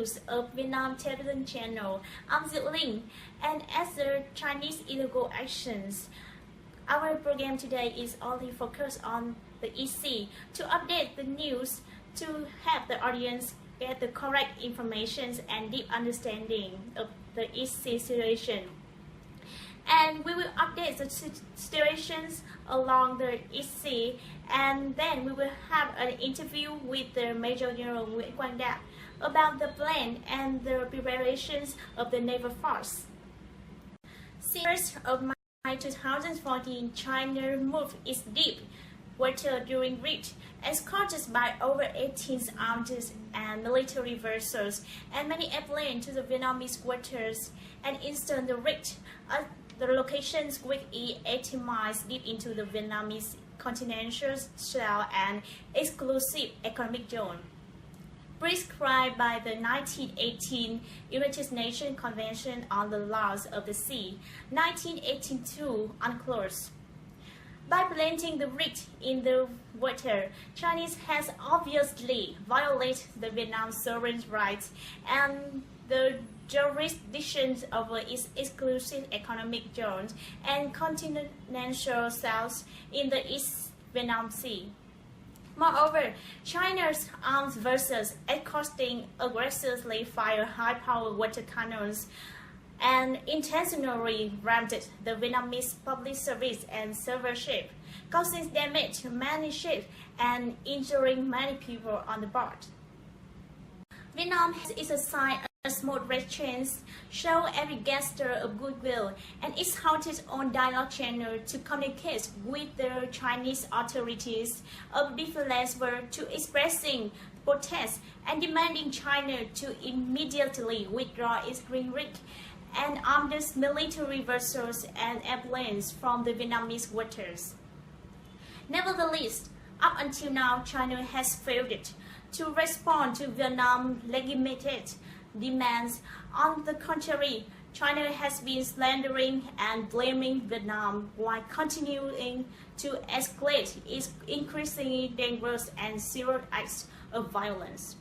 news of Vietnam television channel. I'm Diệu Linh, and as the Chinese illegal actions, our program today is only focused on the EC to update the news to help the audience get the correct information and deep understanding of the EC situation. And we will update the situations along the EC, and then we will have an interview with the Major General Nguyễn Quang Đạt about the plan and the preparations of the naval force. Since of May 2014, China moved its deep water during Rit, escorted by over 18 armed and military vessels and many airplanes to the Vietnamese waters and eastern the Rit. The locations with 80 miles deep into the Vietnamese continental shelf and exclusive economic zone, prescribed by the 1918 United Nations Convention on the Laws of the Sea, 1982 UNCLOS. By planting the Rit in the water, Chinese has obviously violated the Vietnam sovereign rights and the jurisdictions over its exclusive economic zones and continental south in the East Vietnam Sea. Moreover, China's armed vessels accosting aggressively fire high-power water cannons and intentionally rammed the Vietnamese public service and server ship, causing damage to many ships and injuring many people on the board. Vietnam is a sign of smooth relations, show every gesture of goodwill, and it's held its own dialogue channel to communicate with the Chinese authorities of different words to expressing protest and demanding China to immediately withdraw its green rig and armed military vessels and airplanes from the Vietnamese waters. Nevertheless, up until now, China has failed to respond to Vietnam's legitimate demands. On the contrary, China has been slandering and blaming Vietnam while continuing to escalate its increasingly dangerous and serious acts of violence.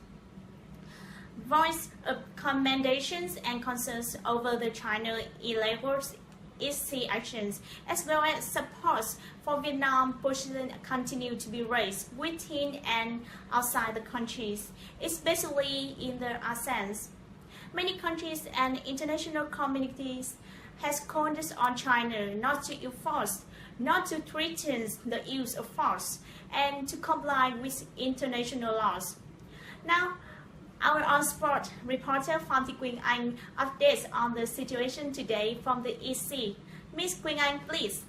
Voice of commendations and concerns over the China illegal EC actions, as well as support for Vietnam position continue to be raised within and outside the countries, especially in the ASEAN. Many countries and international communities has called on China not to enforce, not to threaten the use of force, and to comply with international laws. Now, our on-spot reporter Phạm Thị Quỳnh Anh updates on the situation today from the EC. Miss Quỳnh Anh, please.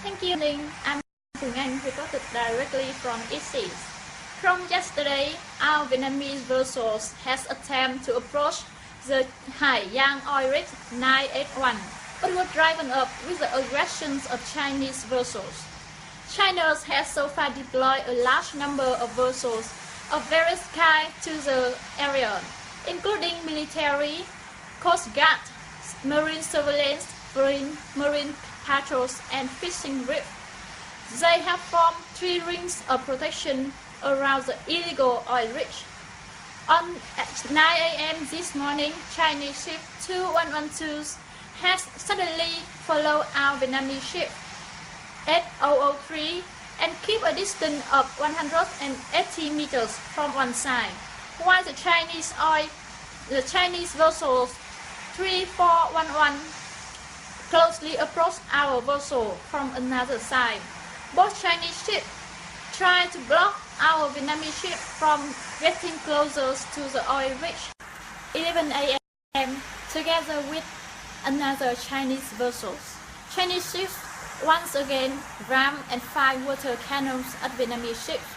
Thank you, Linh. I'm Quỳnh Anh, reported directly from EC. From yesterday, our Vietnamese vessels has attempted to approach the Hai Giang oil rig 981, but were driven up with the aggressions of Chinese vessels. China has so far deployed a large number of vessels of various kinds to the area, including military, coast guard, marine surveillance, marine patrols, and fishing rig. They have formed 3 rings of protection around the illegal oil rig. On 9 a.m. this morning, Chinese ship 2112 has suddenly followed our Vietnamese ship 8003 and keep a distance of 180 meters from one side, while the Chinese vessels 3411 closely approach our vessel from another side. Both Chinese ships try to block our Vietnamese ship from getting closer to the oil rig. 11 a.m. together with another Chinese vessels. Chinese ships once again rammed and fired water cannons at Vietnamese ships.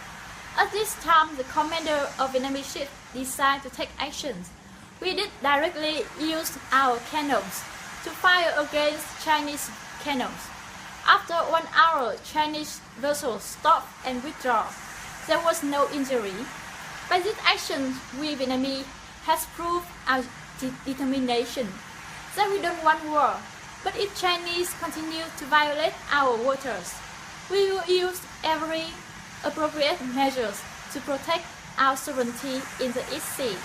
At this time, the commander of Vietnamese ships decided to take action. We did directly use our cannons to fire against Chinese cannons. After 1 hour, Chinese vessels stopped and withdrew. There was no injury. By this action, we Vietnamese has proved our determination that we don't want war. But if Chinese continue to violate our waters, we will use every appropriate measures to protect our sovereignty in the East Sea.